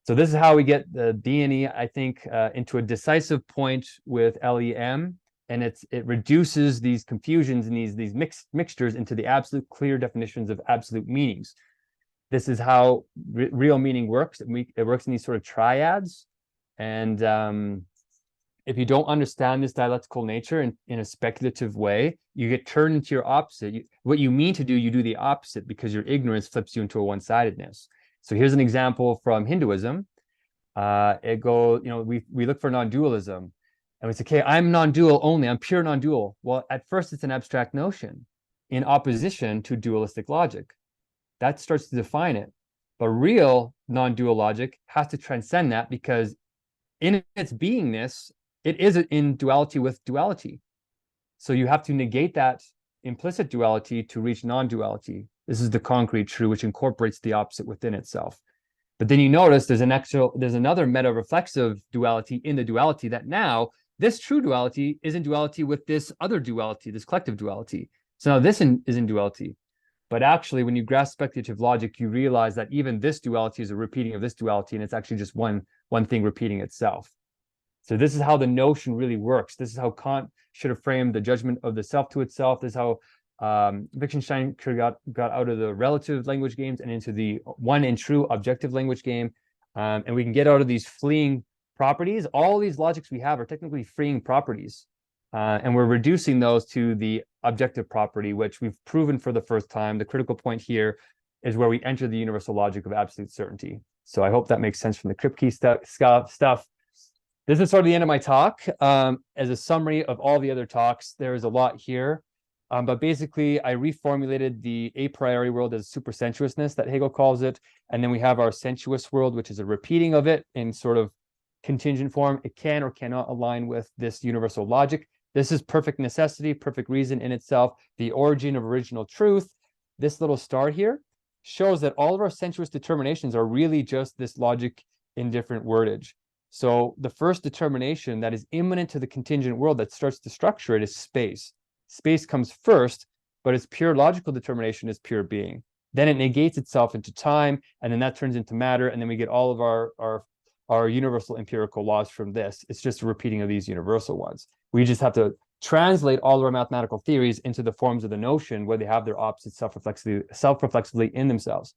So this is how we get the D&E, I think, into a decisive point with LEM, and it reduces these confusions and these mixtures into the absolute clear definitions of absolute meanings. This is how real meaning works. It works in these sort of triads, and if you don't understand this dialectical nature in a speculative way, you get turned into your opposite. What you mean to do, you do the opposite, because your ignorance flips you into a one-sidedness. So here's an example from Hinduism. We look for non-dualism, and we say, okay, I'm non-dual only, I'm pure non-dual. Well, at first it's an abstract notion in opposition to dualistic logic. That starts to define it. But real non-dual logic has to transcend that, because in its beingness, it is in duality with duality. So you have to negate that implicit duality to reach non-duality. This is the concrete true, which incorporates the opposite within itself. But then you notice there's another meta-reflexive duality in the duality, that now this true duality is in duality with this other duality, this collective duality. So now this is in duality. But actually, when you grasp speculative logic, you realize that even this duality is a repeating of this duality, and it's actually just one thing repeating itself. So this is how the notion really works. This is how Kant should have framed the judgment of the self to itself. This is how Wittgenstein got out of the relative language games and into the one and true objective language game. And we can get out of these fleeing properties. All these logics we have are technically freeing properties. And we're reducing those to the objective property, which we've proven for the first time. The critical point here is where we enter the universal logic of absolute certainty. So I hope that makes sense from the Kripke stuff. This is sort of the end of my talk. As a summary of all the other talks, there is a lot here. But basically, I reformulated the a priori world as supersensuousness, that Hegel calls it. And then we have our sensuous world, which is a repeating of it in sort of contingent form. It can or cannot align with this universal logic. This is perfect necessity, perfect reason in itself, the origin of original truth. This little star here shows that all of our sensuous determinations are really just this logic in different wordage. So the first determination that is immanent to the contingent world that starts to structure it is space. Space comes first, but its pure logical determination is pure being. Then it negates itself into time, and then that turns into matter, and then we get all of our universal empirical laws from this. It's just a repeating of these universal ones. We just have to translate all of our mathematical theories into the forms of the notion where they have their opposites self-reflexively in themselves.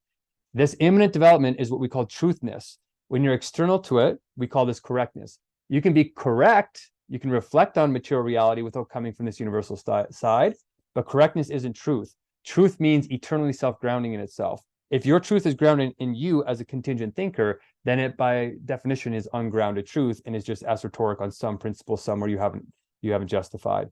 This immanent development is what we call truthness. When you're external to it, we call this correctness. You can be correct, you can reflect on material reality without coming from this universal side, but correctness isn't truth. Truth means eternally self-grounding in itself. If your truth is grounded in you as a contingent thinker, then it by definition is ungrounded truth and is just esoteric on some principle somewhere you haven't justified.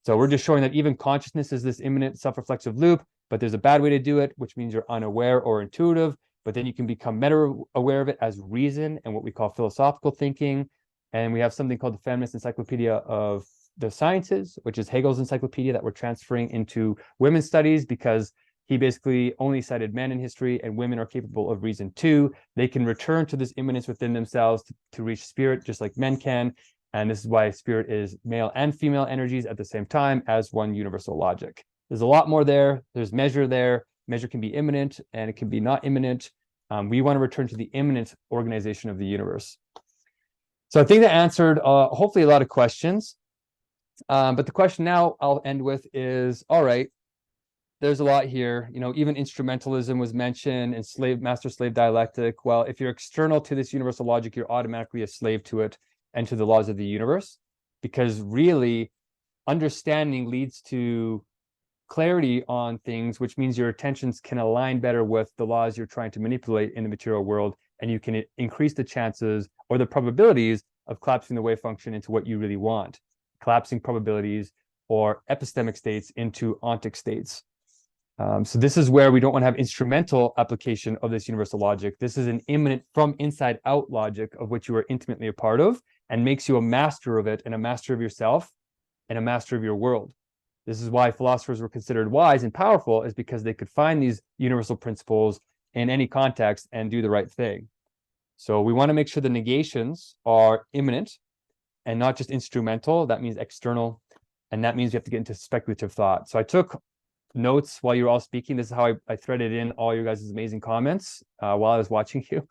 So we're just showing that even consciousness is this immanent self-reflexive loop, but there's a bad way to do it, which means you're unaware or intuitive, but then you can become meta aware of it as reason and what we call philosophical thinking. And we have something called the Feminist Encyclopedia of the Sciences, which is Hegel's encyclopedia that we're transferring into women's studies because he basically only cited men in history, and women are capable of reason too. They can return to this immanence within themselves to reach spirit, just like men can. And this is why spirit is male and female energies at the same time as one universal logic. There's a lot more there. There's measure there. Measure can be immanent and it can be not immanent. We want to return to the immanent organization of the universe. So I think that answered hopefully a lot of questions. But the question now I'll end with is, all right, there's a lot here. You know, even instrumentalism was mentioned and master-slave dialectic. Well, if you're external to this universal logic, you're automatically a slave to it and to the laws of the universe, because really understanding leads to clarity on things, which means your attentions can align better with the laws you're trying to manipulate in the material world, and you can increase the chances or the probabilities of collapsing the wave function into what you really want, collapsing probabilities or epistemic states into ontic states. So this is where we don't want to have instrumental application of this universal logic. This is an immanent from inside out logic of which you are intimately a part of and makes you a master of it and a master of yourself and a master of your world. This is why philosophers were considered wise and powerful, is because they could find these universal principles in any context and do the right thing. So we want to make sure the negations are immanent and not just instrumental. That means external. And that means you have to get into speculative thought. So I took notes while you were all speaking. This is how I threaded in all your guys' amazing comments while I was watching you.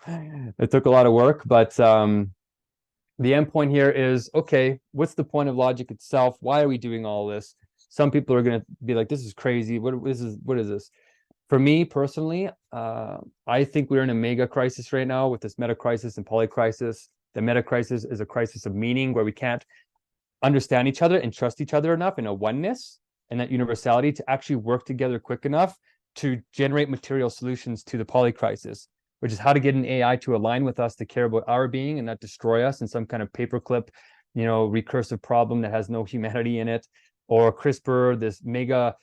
It took a lot of work, but the end point here is, okay, what's the point of logic itself? Why are we doing all this? Some people are going to be like, this is crazy. What is this? For me personally, I think we're in a mega crisis right now with this meta crisis and poly crisis. The meta crisis is a crisis of meaning where we can't understand each other and trust each other enough in a oneness and that universality to actually work together quick enough to generate material solutions to the poly crisis, which is how to get an AI to align with us, to care about our being and not destroy us in some kind of paperclip, you know, recursive problem that has no humanity in it, or CRISPR, this mega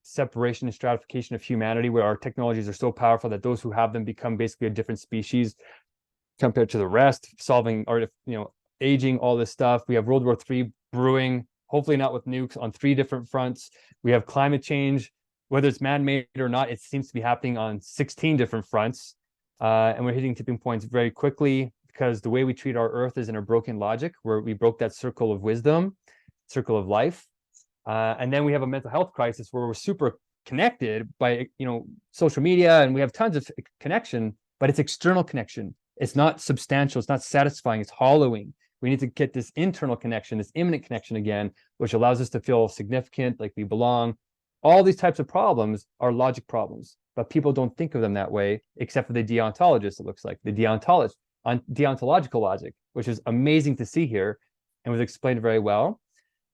separation and stratification of humanity where our technologies are so powerful that those who have them become basically a different species compared to the rest, solving, or, you know, aging, all this stuff. We have World War III brewing, hopefully not with nukes, on 3 different fronts. We have climate change, whether it's man-made or not, it seems to be happening on 16 different fronts. And we're hitting tipping points very quickly because the way we treat our earth is in a broken logic where we broke that circle of wisdom, circle of life. And then we have a mental health crisis where we're super connected by, you know, social media, and we have tons of connection, but it's external connection. It's not substantial. It's not satisfying. It's hollowing. We need to get this internal connection, this immanent connection again, which allows us to feel significant, like we belong. All these types of problems are logic problems, but people don't think of them that way, except for the deontologists, it looks like, the deontological logic, which is amazing to see here and was explained very well.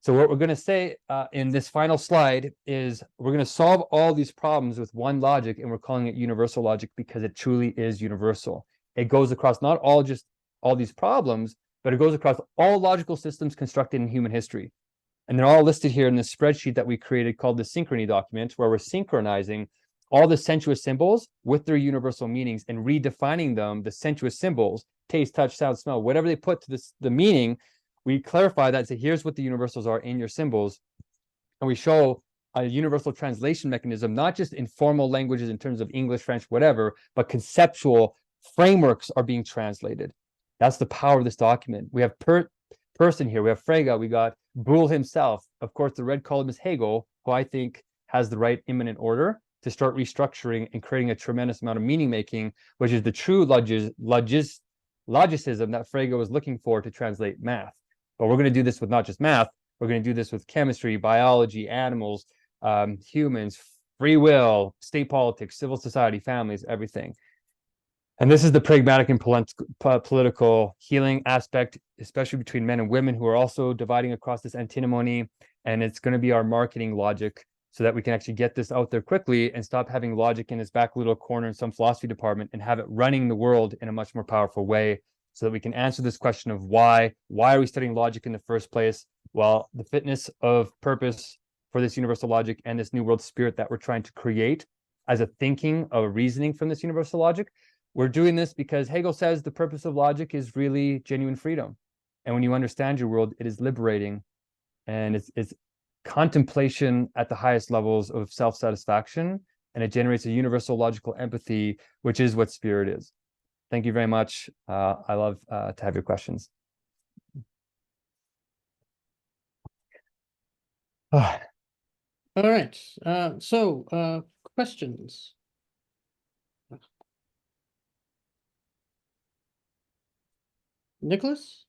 So what we're going to say in this final slide is we're going to solve all these problems with one logic, and we're calling it universal logic because it truly is universal. It goes across not all just all these problems, but it goes across all logical systems constructed in human history. And they're all listed here in this spreadsheet that we created called the synchrony document, where we're synchronizing all the sensuous symbols with their universal meanings and redefining them, the sensuous symbols, taste, touch, sound, smell, whatever they put to the meaning, we clarify that and say, here's what the universals are in your symbols. And we show a universal translation mechanism, not just in formal languages in terms of English, French, whatever, but conceptual frameworks are being translated. That's the power of this document. We have person here, we have Frege, we got Boole himself. Of course, the red column is Hegel, who I think has the right immanent order to start restructuring and creating a tremendous amount of meaning making, which is the true logicism that Frege was looking for to translate math. But we're going to do this with not just math, we're going to do this with chemistry, biology, animals, humans, free will, state politics, civil society, families, everything. And this is the pragmatic and political healing aspect, especially between men and women who are also dividing across this antinomy. And it's going to be our marketing logic so that we can actually get this out there quickly and stop having logic in its back little corner in some philosophy department and have it running the world in a much more powerful way so that we can answer this question of why are we studying logic in the first place? Well, the fitness of purpose for this universal logic and this new world spirit that we're trying to create as a thinking, a reasoning from this universal logic. We're doing this because Hegel says the purpose of logic is really genuine freedom. And when you understand your world, it is liberating. And it's contemplation at the highest levels of self-satisfaction. And it generates a universal logical empathy, which is what spirit is. Thank you very much. I love to have your questions. All right. Questions. Nicholas?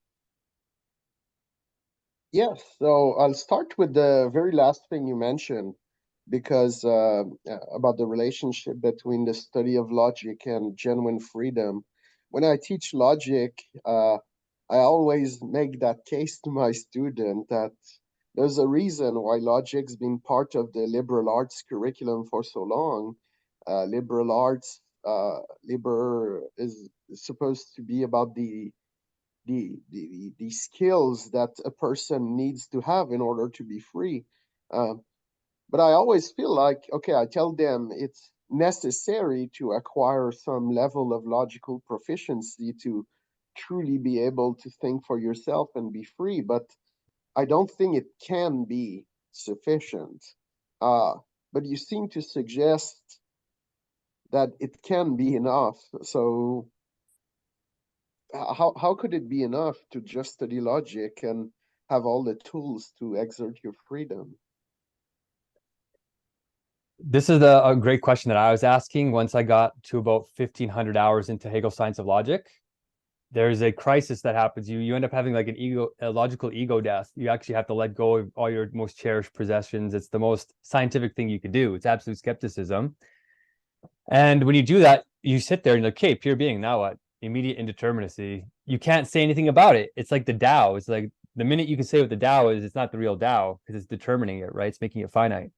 Yes, so I'll start with the very last thing you mentioned, because about the relationship between the study of logic and genuine freedom. When I teach logic, I always make that case to my student that there's a reason why logic's been part of the liberal arts curriculum for so long. Liberal arts, is supposed to be about the skills that a person needs to have in order to be free. But I always feel like, okay, I tell them it's necessary to acquire some level of logical proficiency to truly be able to think for yourself and be free. But I don't think it can be sufficient. But you seem to suggest that it can be enough. So how could it be enough to just study logic and have all the tools to exert your freedom? This is a great question that I was asking once I got to about 1,500 hours into Hegel's Science of Logic. There's a crisis that happens. You end up having like a logical ego death. You actually have to let go of all your most cherished possessions. It's the most scientific thing you could do. It's absolute skepticism. And when you do that, you sit there and you're like, okay, pure being, now what? Immediate indeterminacy. You can't say anything about it. It's like the Tao. It's like the minute you can say what the Tao is, it's not the real Tao because it's determining it, right? It's making it finite.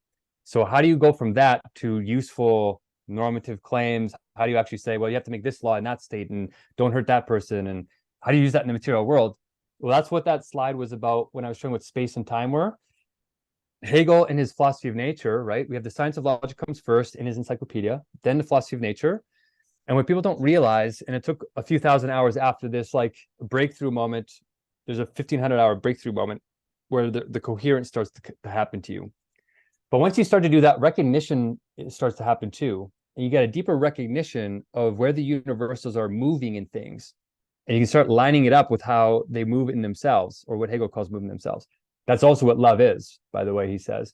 So how do you go from that to useful normative claims? How do you actually say, well, you have to make this law in that state and don't hurt that person? And how do you use that in the material world? Well, that's what that slide was about when I was showing what space and time were. Hegel in his philosophy of nature, right? We have the science of logic comes first in his encyclopedia, then the philosophy of nature. And what people don't realize, and it took a few thousand hours after this, like breakthrough moment, there's a 1,500-hour breakthrough moment where the coherence starts to happen to you. But once you start to do that, recognition starts to happen too. And you get a deeper recognition of where the universals are moving in things. And you can start lining it up with how they move in themselves, or what Hegel calls moving themselves. That's also what love is, by the way, he says.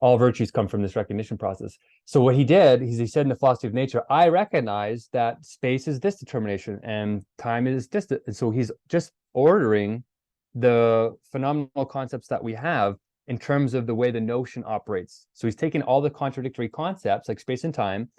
All virtues come from this recognition process. So what he did is he said in the philosophy of nature, I recognize that space is this determination and time is this. And so he's just ordering the phenomenal concepts that we have in terms of the way the notion operates. So he's taking all the contradictory concepts like space and time,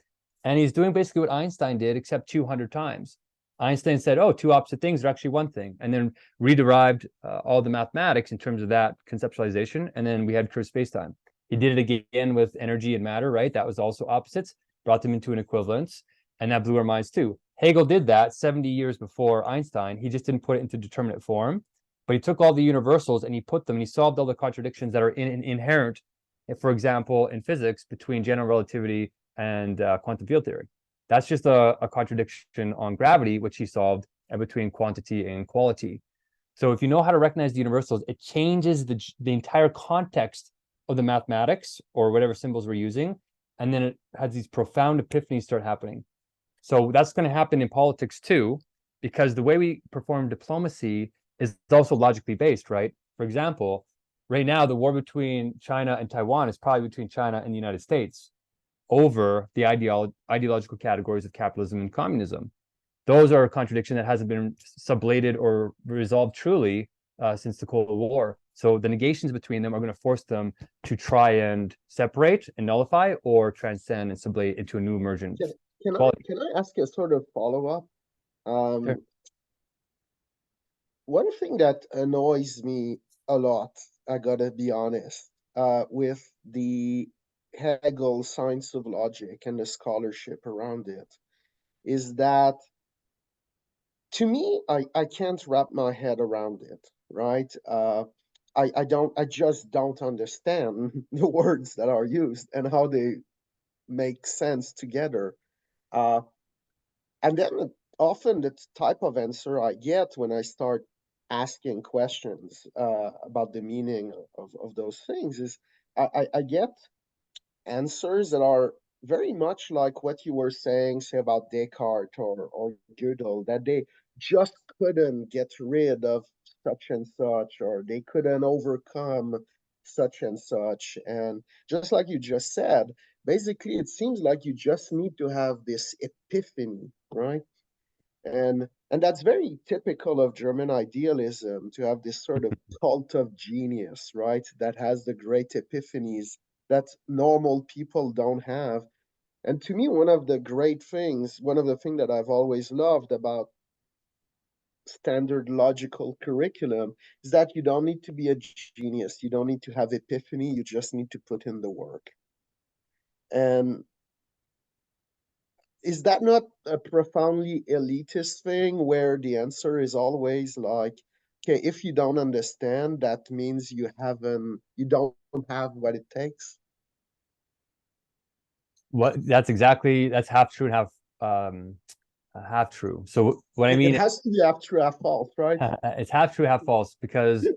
and he's doing basically what Einstein did, except 200 times. Einstein said, oh, two opposite things are actually one thing, and then rederived all the mathematics in terms of that conceptualization, and then we had curved space-time. He did it again with energy and matter, right? That was also opposites, brought them into an equivalence, and that blew our minds too. Hegel did that 70 years before Einstein. He just didn't put it into determinate form, but he took all the universals and he put them and he solved all the contradictions that are inherent, for example, in physics between general relativity and quantum field theory. That's just a contradiction on gravity, which he solved, and between quantity and quality. So if you know how to recognize the universals, it changes the entire context of the mathematics or whatever symbols we're using. And then it has these profound epiphanies start happening. So that's going to happen in politics too, because the way we perform diplomacy is also logically based, right? For example, right now, the war between China and Taiwan is probably between China and the United States over the ideological categories of capitalism and communism. Those are a contradiction that hasn't been sublated or resolved truly since the Cold War. So the negations between them are going to force them to try and separate and nullify, or transcend and sublate into a new emergent quality. Can I ask a sort of follow-up? Sure. One thing that annoys me a lot, I gotta be honest, with the Hegel science of logic and the scholarship around it, is that to me, I can't wrap my head around it, right? I just don't understand the words that are used and how they make sense together. Uh, and then often the type of answer I get when I start asking questions about the meaning of those things is I get answers that are very much like what you were saying, say, about Descartes or Gödel, that they just couldn't get rid of such and such, or they couldn't overcome such and such. And just like you just said, basically, it seems like you just need to have this epiphany, right? And that's very typical of German idealism, to have this sort of cult of genius, right? That has the great epiphanies that normal people don't have. And to me, one of the great things, one of the things that I've always loved about standard logical curriculum is that you don't need to be a genius. You don't need to have epiphany. You just need to put in the work. And is that not a profoundly elitist thing where the answer is always like, okay, if you don't understand, that means you don't have what it takes? That's half true and half true. So what I It mean, has to be half true, half false, right? it's half true, half false, because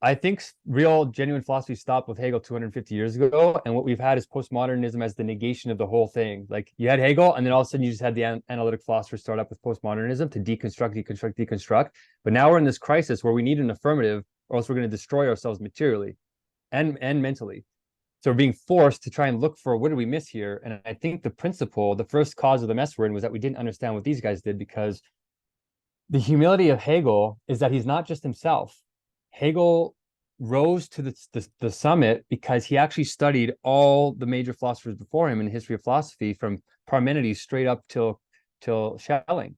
I think real, genuine philosophy stopped with Hegel 250 years ago, and what we've had is postmodernism as the negation of the whole thing. Like, you had Hegel, and then all of a sudden you just had the analytic philosophers start up with postmodernism to deconstruct. But now we're in this crisis where we need an affirmative, or else we're going to destroy ourselves materially and mentally. So we're being forced to try and look for, what did we miss here? And I think the first cause of the mess we're in was that we didn't understand what these guys did, because the humility of Hegel is that he's not just himself. Hegel rose to the summit because he actually studied all the major philosophers before him in the history of philosophy, from Parmenides straight up till Schelling.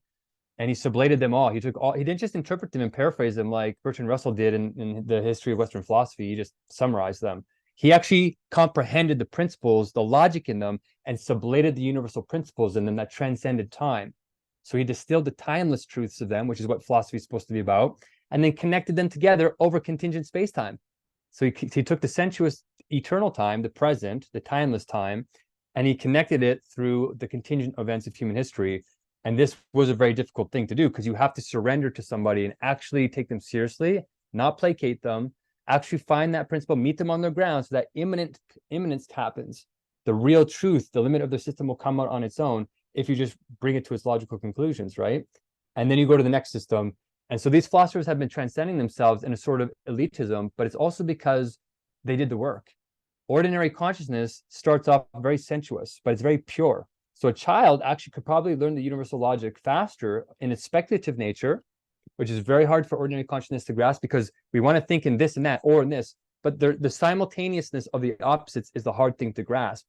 And he sublated them all. He didn't just interpret them and paraphrase them like Bertrand Russell did in the history of Western philosophy. He just summarized them. He actually comprehended the principles, the logic in them, and sublated the universal principles in them that transcended time. So he distilled the timeless truths of them, which is what philosophy is supposed to be about, and then connected them together over contingent space-time. So he took the sensuous eternal time, the present, the timeless time, and he connected it through the contingent events of human history. And this was a very difficult thing to do, because you have to surrender to somebody and actually take them seriously, not placate them, actually find that principle, meet them on their ground, so that immanence happens. The real truth, the limit of the system, will come out on its own if you just bring it to its logical conclusions, right? And then you go to the next system. And so these philosophers have been transcending themselves in a sort of elitism, but it's also because they did the work. Ordinary consciousness starts off very sensuous, but it's very pure. So a child actually could probably learn the universal logic faster in its speculative nature, which is very hard for ordinary consciousness to grasp, because we want to think in this and that, or in this, but the simultaneousness of the opposites is the hard thing to grasp.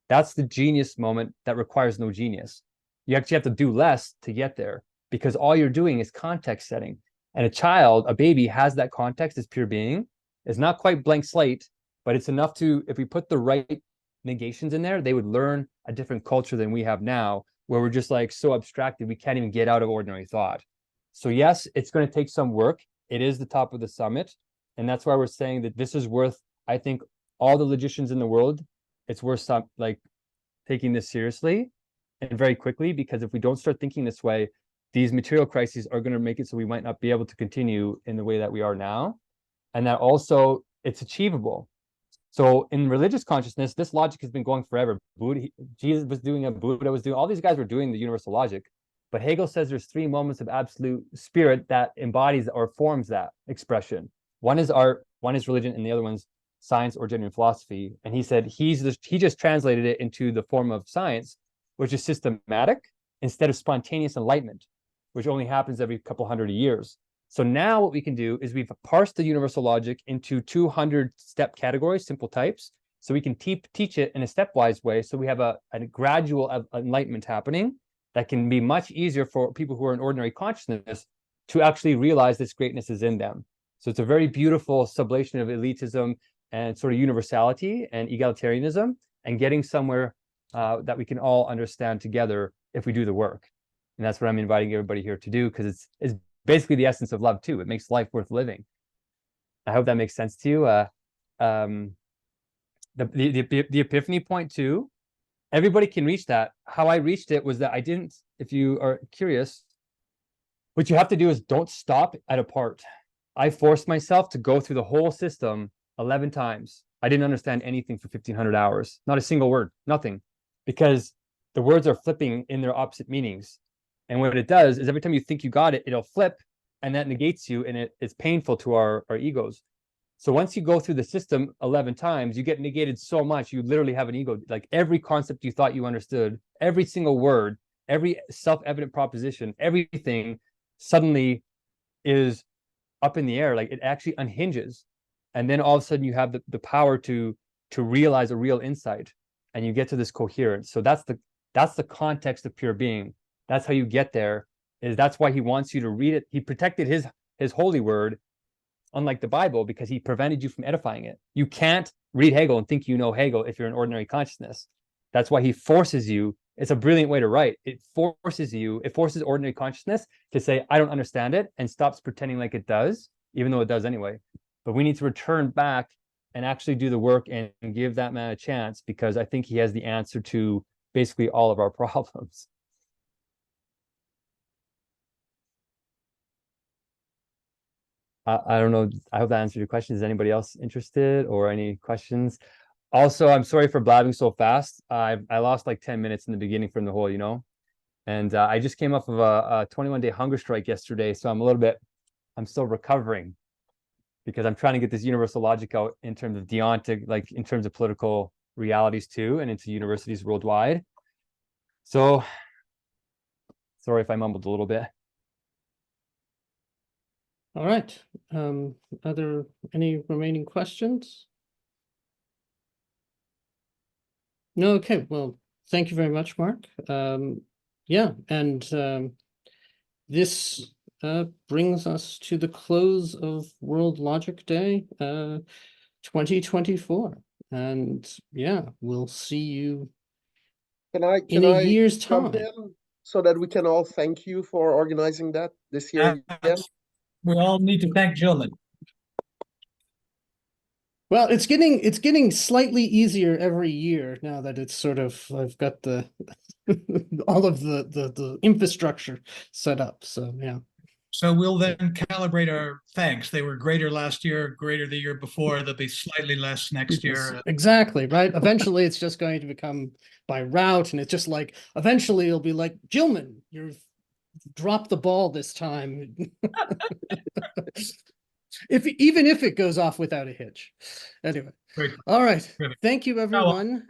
That's the genius moment that requires no genius. You actually have to do less to get there, because all you're doing is context setting. And a baby has that context as pure being. It's not quite blank slate, but it's enough to, if we put the right negations in there, they would learn a different culture than we have now, where we're just like so abstracted, we can't even get out of ordinary thought. So yes, it's going to take some work. It is the top of the summit. And that's why we're saying that this is worth, I think, all the logicians in the world, it's worth taking this seriously and very quickly, because if we don't start thinking this way, these material crises are going to make it so we might not be able to continue in the way that we are now. And that also it's achievable. So in religious consciousness, this logic has been going forever. Jesus was doing it, Buddha was doing, all these guys were doing the universal logic. But Hegel says there's 3 moments of absolute spirit that embodies or forms that expression. One is art, one is religion, and the other one's science or genuine philosophy. And he said he just translated it into the form of science, which is systematic instead of spontaneous enlightenment, which only happens every couple hundred years. So now what we can do is we've parsed the universal logic into 200 step categories, simple types. So we can teach it in a stepwise way. So we have a gradual enlightenment happening that can be much easier for people who are in ordinary consciousness to actually realize this greatness is in them. So it's a very beautiful sublation of elitism and sort of universality and egalitarianism, and getting somewhere that we can all understand together if we do the work. And that's what I'm inviting everybody here to do, because it's basically the essence of love too. It makes life worth living. I hope that makes sense to you. The epiphany point too, everybody can reach that. How I reached it was that I didn't, if you are curious, what you have to do is don't stop at a part. I forced myself to go through the whole system 11 times. I didn't understand anything for 1,500 hours, not a single word, nothing, because the words are flipping in their opposite meanings. And what it does is every time you think you got it, it'll flip, and that negates you, and it's painful to our egos. So once you go through the system 11 times, you get negated so much, you literally have an ego. Like every concept you thought you understood, every single word, every self-evident proposition, everything suddenly is up in the air. Like it actually unhinges. And then all of a sudden you have the power to realize a real insight, and you get to this coherence. So that's the context of pure being. That's how you get there. That's why he wants you to read it. He protected his holy word, unlike the Bible, because he prevented you from edifying it. You can't read Hegel and think you know Hegel if you're in ordinary consciousness. That's why he forces you. It's a brilliant way to write. It forces ordinary consciousness to say, I don't understand it, and stops pretending like it does, even though it does anyway. But we need to return back and actually do the work and give that man a chance, because I think he has the answer to basically all of our problems. I don't know. I hope that answered your question. Is anybody else interested or any questions? Also, I'm sorry for blabbing so fast. I lost like 10 minutes in the beginning from the whole, and I just came off of a 21-day hunger strike yesterday. So I'm still recovering, because I'm trying to get this universal logic out in terms of deontic, like in terms of political realities too, and into universities worldwide. So sorry if I mumbled a little bit. All right. Are there any remaining questions? No, okay. Well, thank you very much, Mark. Yeah, and this brings us to the close of World Logic Day 2024. And yeah, we'll see you Can I in a year's jump time. in so that we can all thank you for organizing that this year again? We all need to thank Gilman. Well, it's getting slightly easier every year now that it's sort of, I've got the all of the infrastructure set up. So yeah. So we'll then calibrate our thanks. They were greater last year, greater the year before. They'll be slightly less next year. Exactly, right? Eventually it's just going to become by route, and it's just like eventually it'll be like, Gilman, you've dropped the ball this time. Even if it goes off without a hitch. Anyway. Great. All right. Perfect. Thank you, everyone.